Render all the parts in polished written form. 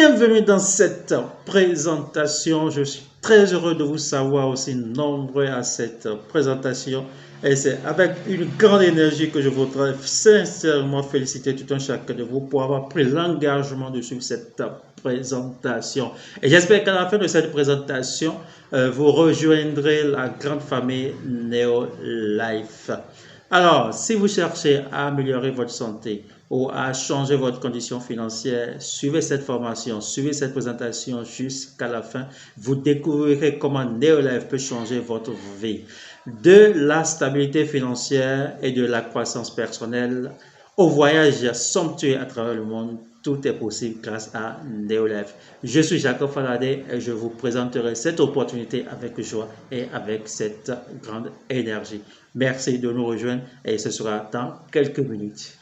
Bienvenue dans cette présentation. Je suis très heureux de vous savoir aussi nombreux à cette présentation. Et c'est avec une grande énergie que je voudrais sincèrement féliciter tout un chacun de vous pour avoir pris l'engagement de suivre cette présentation. Et j'espère qu'à la fin de cette présentation, vous rejoindrez la grande famille Neolife. Alors, si vous cherchez à améliorer votre santé ou à changer votre condition financière, suivez cette formation, suivez cette présentation jusqu'à la fin. Vous découvrirez comment Neolife peut changer votre vie. De la stabilité financière et de la croissance personnelle au voyage somptueux à travers le monde, tout est possible grâce à Neolife. Je suis Jacob Faladé et je vous présenterai cette opportunité avec joie et avec cette grande énergie. Merci de nous rejoindre et ce sera dans quelques minutes.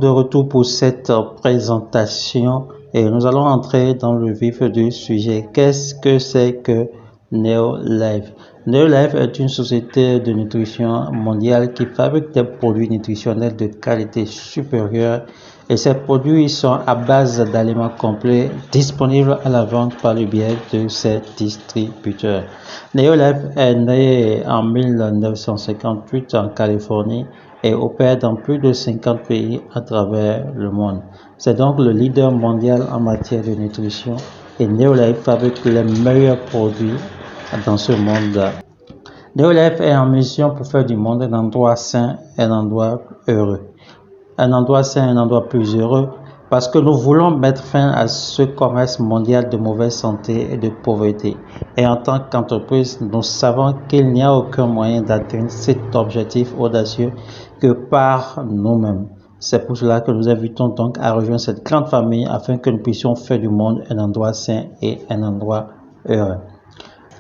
De retour pour cette présentation et nous allons entrer dans le vif du sujet. Qu'est-ce que c'est que Neolife? Neolife est une société de nutrition mondiale qui fabrique des produits nutritionnels de qualité supérieure et ces produits sont à base d'aliments complets disponibles à la vente par le biais de ses distributeurs. Neolife est né en 1958 en Californie et opère dans plus de 50 pays à travers le monde. C'est donc le leader mondial en matière de nutrition et Neolife fabrique les meilleurs produits dans ce monde. Neolife est en mission pour faire du monde un endroit sain, un endroit heureux. Un endroit sain, un endroit plus heureux parce que nous voulons mettre fin à ce commerce mondial de mauvaise santé et de pauvreté. Et en tant qu'entreprise, nous savons qu'il n'y a aucun moyen d'atteindre cet objectif audacieux que par nous-mêmes. C'est pour cela que nous invitons donc à rejoindre cette grande famille afin que nous puissions faire du monde un endroit sain et un endroit heureux.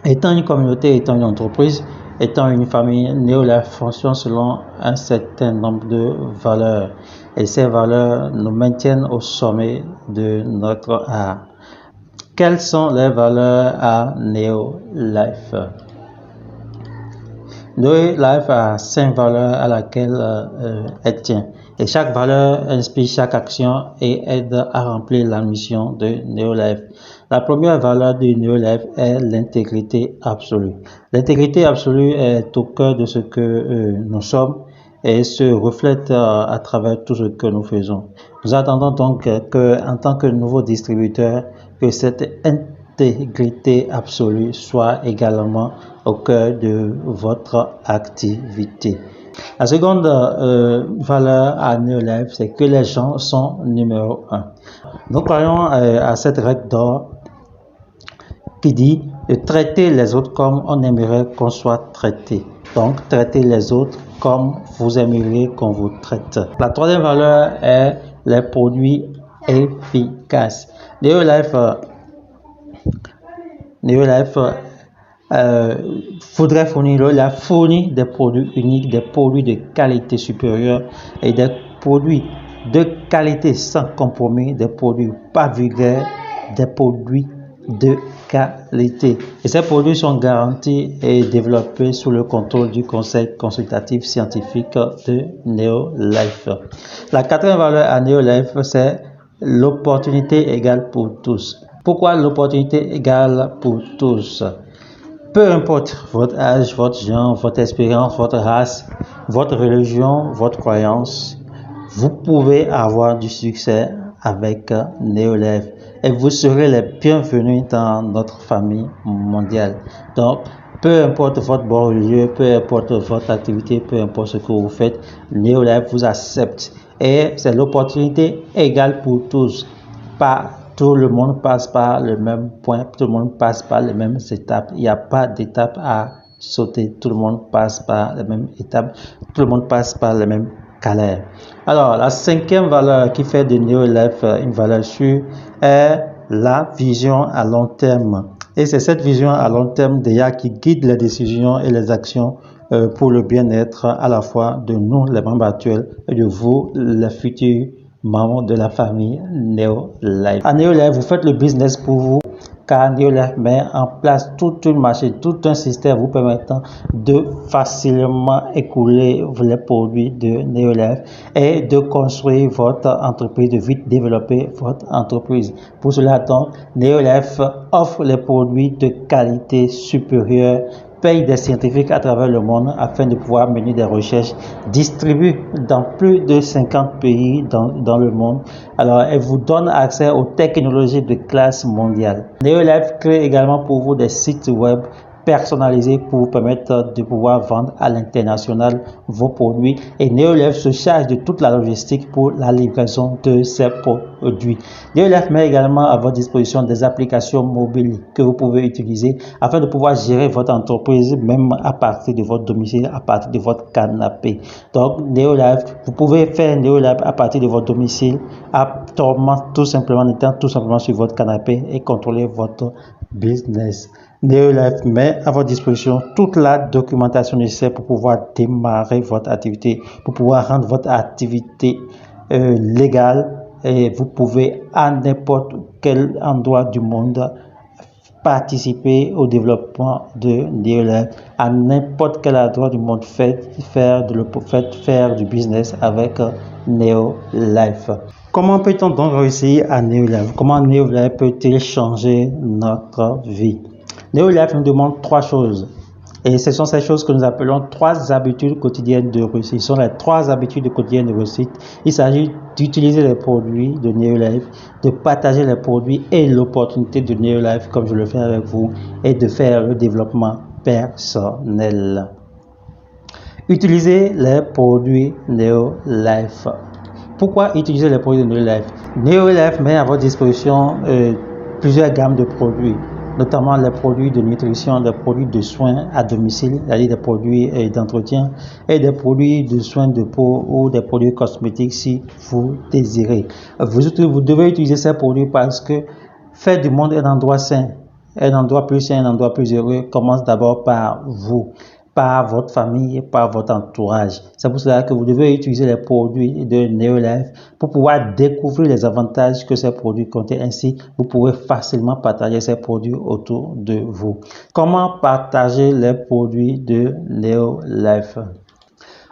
Étant une communauté, étant une entreprise, étant une famille, Neolife fonctionne selon un certain nombre de valeurs. Et ces valeurs nous maintiennent au sommet de notre art. Quelles sont les valeurs à Neolife? Neolife a 5 valeurs à laquelle elle tient. Et chaque valeur inspire chaque action et aide à remplir la mission de Neolife. La première valeur de Neolife est l'intégrité absolue. L'intégrité absolue est au cœur de ce que nous sommes et se reflète à travers tout ce que nous faisons. Nous attendons donc en tant que nouveau distributeur, que cette intégrité absolue soit également au cœur de votre activité. La seconde valeur à Neolife, c'est que les gens sont numéro un. Nous croyons à cette règle d'or qui dit de traiter les autres comme on aimerait qu'on soit traité. Donc, traitez les autres comme vous aimeriez qu'on vous traite. La troisième valeur est les produits efficaces. Neolife faudrait fournir, il a fourni des produits uniques, des produits de qualité supérieure et des produits de qualité sans compromis, des produits pas vulgaires, des produits de qualité. Et ces produits sont garantis et développés sous le contrôle du conseil consultatif scientifique de Neolife. La quatrième valeur à Neolife, c'est l'opportunité égale pour tous. Pourquoi l'opportunité égale pour tous? Peu importe votre âge, votre genre, votre expérience, votre race, votre religion, votre croyance, vous pouvez avoir du succès avec Neolife et vous serez les bienvenus dans notre famille mondiale. Donc, peu importe votre bon religieux, peu importe votre activité, peu importe ce que vous faites, Neolife vous accepte et c'est l'opportunité égale pour tous. Pas tout le monde passe par le même point, tout le monde passe par les mêmes étapes. Il n'y a pas d'étape à sauter, tout le monde passe par les mêmes étapes, tout le monde passe par les mêmes galères. Alors, la cinquième valeur qui fait de Neolife une valeur sûre est la vision à long terme. Et c'est cette vision à long terme déjà qui guide les décisions et les actions pour le bien-être à la fois de nous, les membres actuels, et de vous, les futurs membres de la famille Neolife. À Neolife, vous faites le business pour vous, car Neolife met en place toute une machine, tout un système vous permettant de facilement écouler les produits de Neolife et de construire votre entreprise, de vite développer votre entreprise. Pour cela, donc, Neolife offre les produits de qualité supérieure, paye des scientifiques à travers le monde afin de pouvoir mener des recherches, distribue dans plus de 50 pays dans le monde. Alors, elle vous donne accès aux technologies de classe mondiale. Neolife crée également pour vous des sites web personnalisés pour vous permettre de pouvoir vendre à l'international vos produits et Neolife se charge de toute la logistique pour la livraison de ces produits. Neolife met également à votre disposition des applications mobiles que vous pouvez utiliser afin de pouvoir gérer votre entreprise même à partir de votre domicile, à partir de votre canapé. Donc Neolife, vous pouvez faire Neolife à partir de votre domicile, tout simplement en étant tout simplement sur votre canapé et contrôler votre business. Neolife met à votre disposition toute la documentation nécessaire pour pouvoir démarrer votre activité, pour pouvoir rendre votre activité légale et vous pouvez à n'importe quel endroit du monde participer au développement de Neolife. À n'importe quel endroit du monde, faire du business avec Neolife. Comment peut-on donc réussir à Neolife? Comment Neolife peut-il changer notre vie? Neolife nous demande trois choses. Et ce sont ces choses que nous appelons trois habitudes quotidiennes de réussite. Ce sont les trois habitudes quotidiennes de réussite. Il s'agit d'utiliser les produits de Neolife, de partager les produits et l'opportunité de Neolife, comme je le fais avec vous, et de faire le développement personnel. Utiliser les produits Neolife. Pourquoi utiliser les produits de Neolife? Neolife met à votre disposition plusieurs gammes de produits, notamment les produits de nutrition, des produits de soins à domicile, c'est-à-dire des produits d'entretien et des produits de soins de peau ou des produits cosmétiques si vous désirez. Vous devez utiliser ces produits parce que faire du monde un endroit sain, un endroit plus sain, un endroit plus heureux commence d'abord par vous, par votre famille, par votre entourage. C'est pour cela que vous devez utiliser les produits de Neolife pour pouvoir découvrir les avantages que ces produits contiennent. Ainsi, vous pourrez facilement partager ces produits autour de vous. Comment partager les produits de Neolife?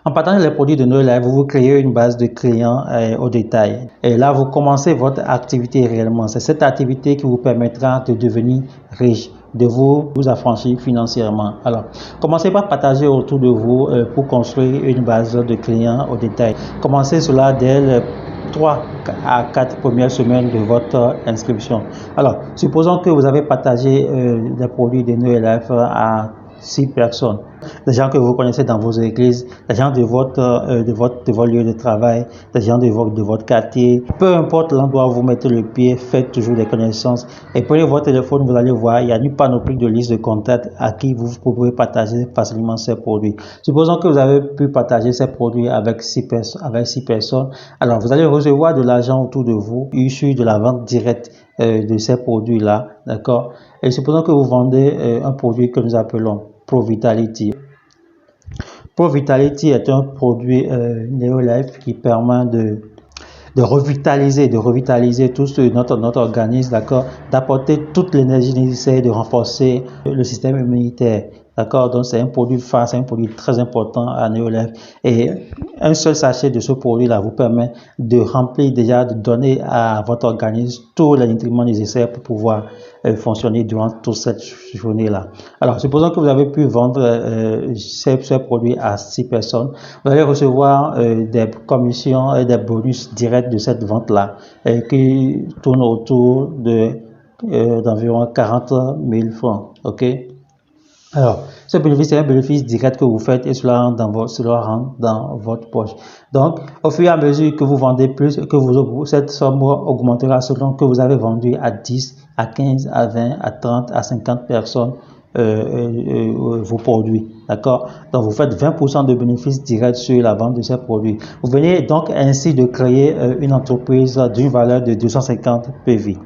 En partageant les produits de NeoLife, vous créez une base de clients au détail. Et là, vous commencez votre activité réellement. C'est cette activité qui vous permettra de devenir riche, de vous affranchir financièrement. Alors, commencez par partager autour de vous pour construire une base de clients au détail. Commencez cela dès les 3 à 4 premières semaines de votre inscription. Alors, supposons que vous avez partagé les produits de NeoLife à 6 personnes, des gens que vous connaissez dans vos églises, des gens de votre lieu de travail, des gens de votre quartier, peu importe l'endroit où vous mettez le pied, faites toujours des connaissances et prenez votre téléphone, vous allez voir, il y a une panoplie de listes de contacts à qui vous pouvez partager facilement ces produits. Supposons que vous avez pu partager ces produits avec 6 personnes, alors vous allez recevoir de l'argent autour de vous, issu de la vente directe de ces produits-là, d'accord? Et supposons que vous vendez un produit que nous appelons ProVitality. ProVitality est un produit NeoLife qui permet de revitaliser tout notre organisme, d'accord, d'apporter toute l'énergie nécessaire, de renforcer le système immunitaire, d'accord. Donc c'est un produit phare, c'est un produit très important à NeoLife et un seul sachet de ce produit là vous permet de remplir déjà, de donner à votre organisme tous les nutriments nécessaires pour pouvoir fonctionner durant toute cette journée là. Alors supposons que vous avez pu vendre ces produits à 6 personnes, vous allez recevoir des commissions et des bonus directs de cette vente là qui tournent autour de d'environ 40 000 francs, ok. Alors, ce bénéfice est un bénéfice direct que vous faites et cela rentre dans votre poche. Donc, au fur et à mesure que vous vendez plus, cette somme augmentera selon que vous avez vendu à 10, à 15, à 20, à 30, à 50 personnes vos produits. D'accord? Donc, vous faites 20% de bénéfices directs sur la vente de ces produits. Vous venez donc ainsi de créer une entreprise d'une valeur de 250 PV.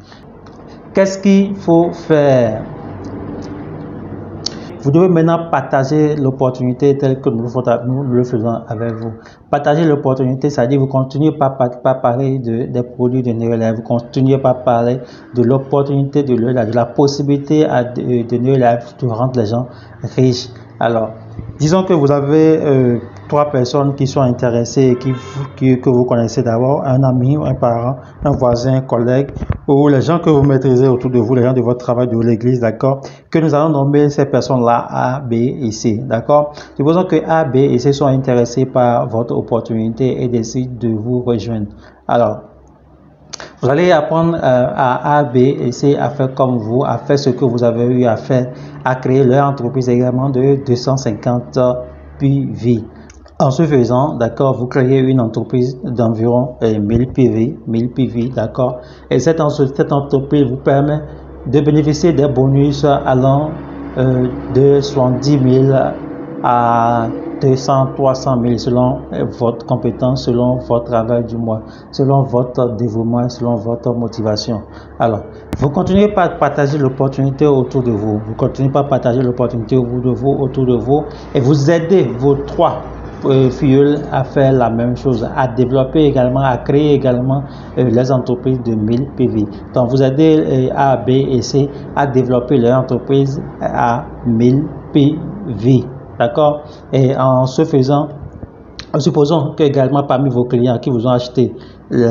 Qu'est-ce qu'il faut faire? Vous devez maintenant partager l'opportunité telle que nous le faisons avec vous. Partager l'opportunité, c'est-à-dire vous continuez pas parler des produits de NeoLife, vous continuez pas parler de l'opportunité de la possibilité de NeoLife de rendre les gens riches. Alors, disons que vous avez 3 personnes qui sont intéressées et que vous connaissez d'abord, un ami, un parent, un voisin, un collègue, ou les gens que vous maîtrisez autour de vous, les gens de votre travail, de l'église, d'accord, que nous allons nommer ces personnes-là A, B et C, d'accord. Supposons que A, B et C sont intéressés par votre opportunité et décident de vous rejoindre. Alors, vous allez apprendre à A, B et C à faire comme vous, à faire ce que vous avez eu à faire, à créer leur entreprise également de 250 PV. En ce faisant, d'accord, vous créez une entreprise d'environ 1000 PV, d'accord, et cette entreprise vous permet de bénéficier des bonus allant de 70 000 à 200, 300 000 selon votre compétence, selon votre travail du mois, selon votre dévouement, selon votre motivation. Alors, vous continuez pas à partager l'opportunité autour de vous, autour de vous et vous aidez vos 3 filleuls à faire la même chose, à développer également, à créer également les entreprises de 1000 PV. Donc, vous aidez A, B et C à développer leur entreprise à 1000 PV. D'accord? Et en ce faisant, supposons que également parmi vos clients qui vous ont acheté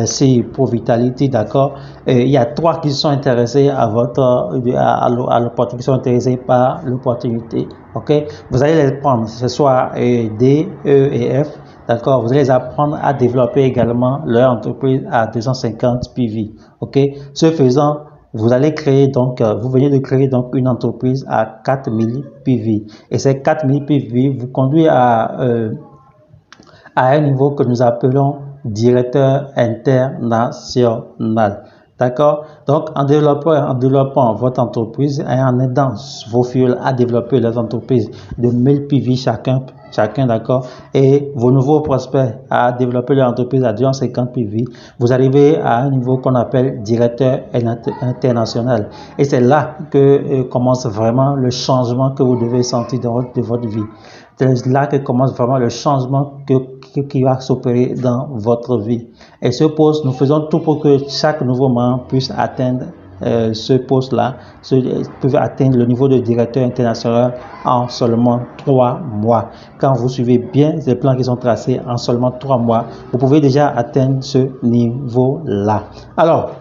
ces ProVitality, d'accord, il y a 3 qui sont intéressés à l'opportunité, qui sont intéressés par l'opportunité, ok. Vous allez les prendre, ce soit D, E et F, d'accord. Vous allez les apprendre à développer également leur entreprise à 250 PV, ok. Ce faisant, vous allez créer donc, vous venez de créer donc une entreprise à 4000 PV et ces 4000 PV vous conduit à un niveau que nous appelons directeur international. D'accord? Donc, en développant votre entreprise et en aidant vos filleuls à développer leurs entreprises de 1000 PV chacun, d'accord, et vos nouveaux prospects à développer leur entreprise à 250 PV, vous arrivez à un niveau qu'on appelle directeur international. Et c'est là que commence vraiment le changement que vous devez sentir dans votre vie. C'est là que commence vraiment le changement qui va s'opérer dans votre vie. Et ce poste, nous faisons tout pour que chaque nouveau membre puisse atteindre ce poste-là, peuvent atteindre le niveau de directeur international en seulement 3 mois. Quand vous suivez bien les plans qui sont tracés en seulement 3 mois, vous pouvez déjà atteindre ce niveau-là. Alors,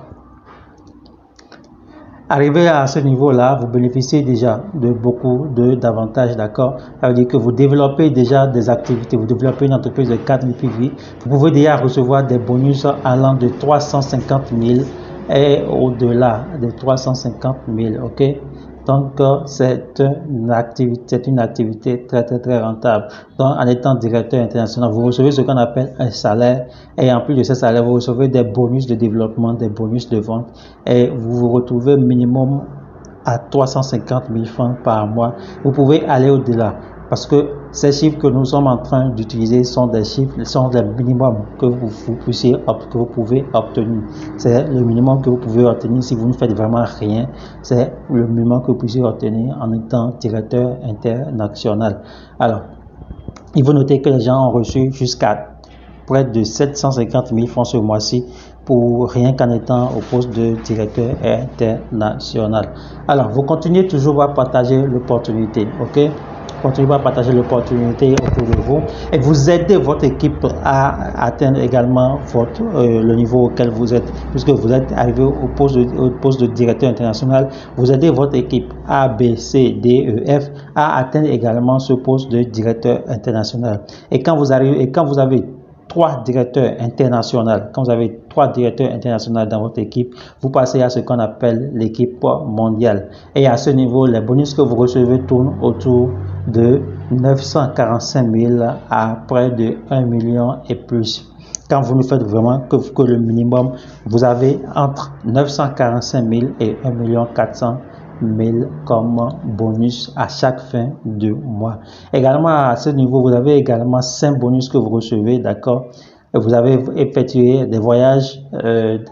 arrivé à ce niveau-là, vous bénéficiez déjà de beaucoup d'avantages, d'accord? Ça veut dire que vous développez déjà des activités, vous développez une entreprise de 4 000 PV, vous pouvez déjà recevoir des bonus allant de 350 000 et au-delà de 350 000, ok? Donc, c'est une activité très rentable. Donc, en étant directeur international, vous recevez ce qu'on appelle un salaire et en plus de ce salaire, vous recevez des bonus de développement, des bonus de vente et vous vous retrouvez minimum à 350 000 francs par mois. Vous pouvez aller au-delà parce que ces chiffres que nous sommes en train d'utiliser sont des chiffres, sont les minimums que vous pouvez obtenir. C'est le minimum que vous pouvez obtenir si vous ne faites vraiment rien. C'est le minimum que vous puissiez obtenir en étant directeur international. Alors, il faut noter que les gens ont reçu jusqu'à près de 750 000 francs ce mois-ci pour rien qu'en étant au poste de directeur international. Alors, vous continuez toujours à partager l'opportunité, ok? Continuez à partager l'opportunité autour de vous et vous aidez votre équipe à atteindre également le niveau auquel vous êtes, puisque vous êtes arrivé au poste de directeur international. Vous aidez votre équipe A, B, C, D, E, F à atteindre également ce poste de directeur international. Et quand vous avez 3 directeurs internationaux, quand vous avez 3 directeurs internationaux dans votre équipe, vous passez à ce qu'on appelle l'équipe mondiale. Et à ce niveau, les bonus que vous recevez tournent autour de 945 000 à près de 1 million et plus. Quand vous ne faites vraiment que le minimum, vous avez entre 945 000 et 1 400 000 comme bonus à chaque fin de mois. Également à ce niveau, vous avez également 5 bonus que vous recevez, d'accord? Vous avez effectué des voyages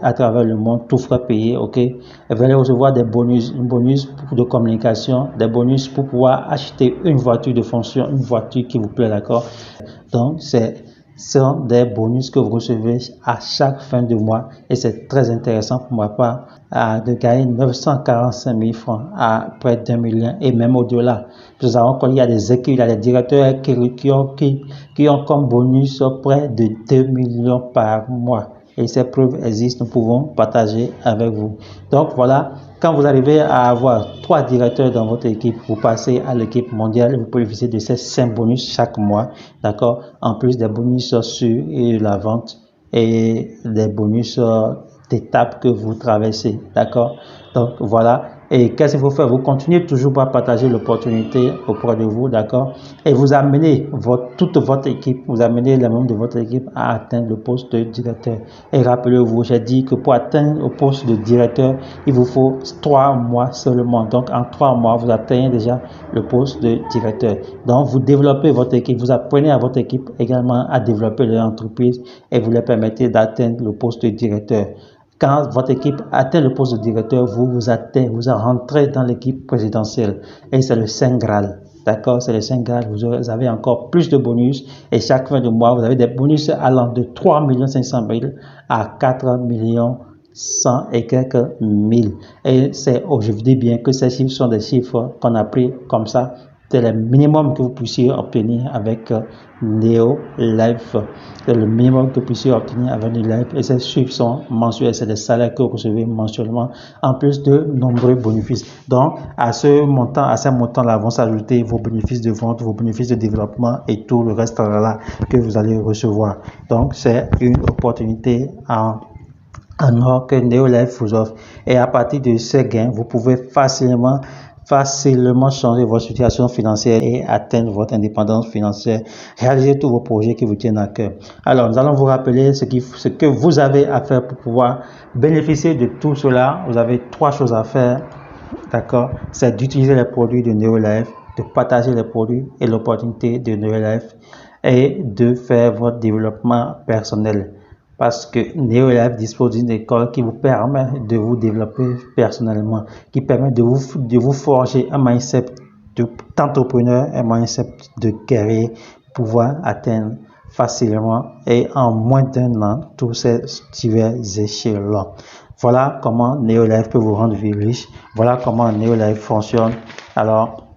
à travers le monde, tout frais payé, ok? Et vous allez recevoir des bonus, de communication, des bonus pour pouvoir acheter une voiture de fonction, une voiture qui vous plaît, d'accord? Donc, ce sont des bonus que vous recevez à chaque fin de mois et c'est très intéressant pour ma part de gagner 945 000 francs à près d'1 million et même au-delà. Nous savons qu'il y a des équipes, il y a des directeurs qui ont comme bonus près de 2 millions par mois. Et ces preuves existent, nous pouvons partager avec vous. Donc voilà, quand vous arrivez à avoir 3 directeurs dans votre équipe, vous passez à l'équipe mondiale et vous pouvez bénéficier de ces 5 bonus chaque mois, d'accord? En plus des bonus sur la vente et des bonus d'étapes que vous traversez, d'accord? Donc voilà. Et qu'est-ce qu'il faut faire? Vous continuez toujours à partager l'opportunité auprès de vous, d'accord? Et vous amenez toute votre équipe, vous amenez les membres de votre équipe à atteindre le poste de directeur. Et rappelez-vous, j'ai dit que pour atteindre le poste de directeur, il vous faut 3 mois seulement. Donc en 3 mois, vous atteignez déjà le poste de directeur. Donc vous développez votre équipe, vous apprenez à votre équipe également à développer leur entreprise et vous leur permettez d'atteindre le poste de directeur. Quand votre équipe atteint le poste de directeur, vous rentrez dans l'équipe présidentielle et c'est le Saint Graal. D'accord, c'est le Saint Graal. Vous avez encore plus de bonus et chaque fin de mois, vous avez des bonus allant de 3 500 000 à 4 100 et quelques mille. Et je vous dis bien que ces chiffres sont des chiffres qu'on a pris comme ça. C'est le minimum que vous puissiez obtenir avec NeoLife. C'est le minimum que vous puissiez obtenir avec NeoLife. Et ces chiffres sont mensuels. C'est des salaires que vous recevez mensuellement, en plus de nombreux bénéfices. Donc, à ces montants-là vont s'ajouter vos bénéfices de vente, vos bénéfices de développement et tout le reste là que vous allez recevoir. Donc, c'est une opportunité en or que NeoLife vous offre. Et à partir de ces gains, vous pouvez facilement changer votre situation financière et atteindre votre indépendance financière, réaliser tous vos projets qui vous tiennent à cœur. Alors, nous allons vous rappeler ce que vous avez à faire pour pouvoir bénéficier de tout cela. Vous avez 3 choses à faire, d'accord? C'est d'utiliser les produits de NeoLife, de partager les produits et l'opportunité de NeoLife et de faire votre développement personnel. Parce que NeoLife dispose d'une école qui vous permet de vous développer personnellement, qui permet de vous forger un mindset d'entrepreneur, un mindset de guerrier, pour pouvoir atteindre facilement et en moins d'1 an tous ces divers échelons. Voilà comment Neolife peut vous rendre vie riche. Voilà comment Neolife fonctionne. Alors,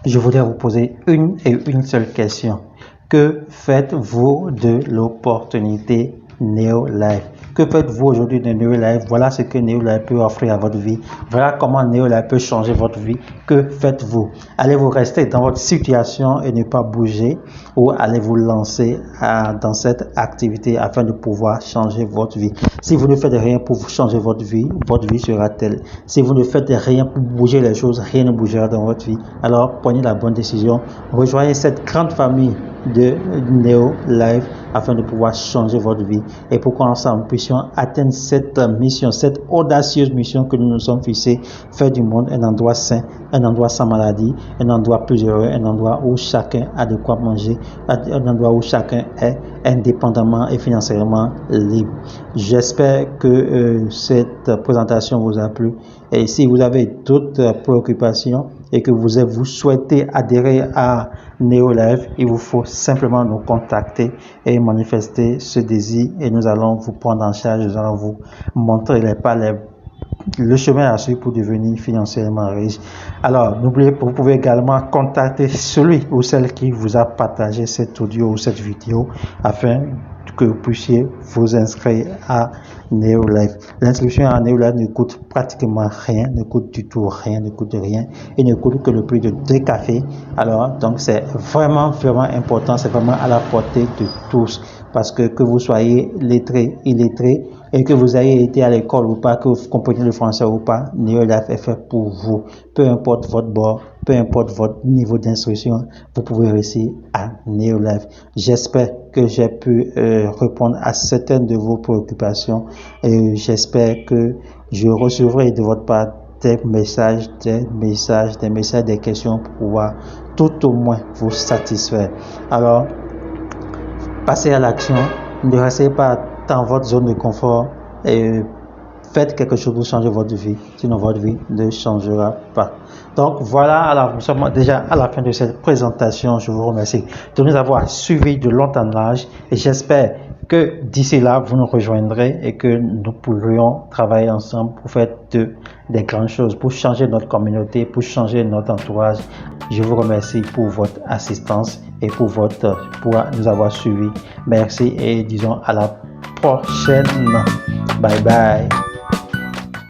je voudrais vous poser une et une seule question. Que faites-vous de l'opportunité Neolife? Que faites-vous aujourd'hui de Neolife? Voilà ce que Neolife peut offrir à votre vie. Voilà comment Neolife peut changer votre vie. Que faites-vous? Allez-vous rester dans votre situation et ne pas bouger, ou allez-vous lancer dans cette activité afin de pouvoir changer votre vie? Si vous ne faites rien pour changer votre vie sera telle. Si vous ne faites rien pour bouger les choses, rien ne bougera dans votre vie. Alors prenez la bonne décision. Rejoignez cette grande famille de Neolife afin de pouvoir changer votre vie, et pour qu'ensemble nous puissions atteindre cette mission, cette audacieuse mission que nous nous sommes fixés: faire du monde un endroit sain, un endroit sans maladie, un endroit plus heureux, un endroit où chacun a de quoi manger, un endroit où chacun est indépendamment et financièrement libre. J'espère que cette présentation vous a plu, et si vous avez d'autres préoccupations et que vous souhaitez adhérer à Neolife, il vous faut simplement nous contacter et manifester ce désir, et nous allons vous prendre en charge, nous allons vous montrer les pas, le chemin à suivre pour devenir financièrement riche. Alors, n'oubliez pas, vous pouvez également contacter celui ou celle qui vous a partagé cet audio ou cette vidéo afin que vous puissiez vous inscrire à Neolife. L'inscription à Neolife ne coûte pratiquement rien, ne coûte du tout rien, ne coûte rien, et ne coûte que le prix de 2 cafés. Alors, donc c'est vraiment important, c'est vraiment à la portée de tous, parce que vous soyez lettré, illettré, et que vous ayez été à l'école ou pas, que vous compreniez le français ou pas, Neolife est fait pour vous. Peu importe votre bord, peu importe votre niveau d'instruction, vous pouvez réussir à Neolife. J'espère que j'ai pu répondre à certaines de vos préoccupations, et j'espère que je recevrai de votre part des messages, des questions pour pouvoir tout au moins vous satisfaire. Alors, passez à l'action, ne restez pas dans votre zone de confort et faites quelque chose pour changer votre vie, sinon votre vie ne changera pas. Donc voilà, alors nous sommes déjà à la fin de cette présentation. Je vous remercie de nous avoir suivis de long en large, et j'espère que d'ici là vous nous rejoindrez et que nous pourrions travailler ensemble pour faire des grandes choses, pour changer notre communauté, pour changer notre entourage. Je vous remercie pour votre assistance et pour nous avoir suivis. Merci, et disons à la prochaine. Bye bye.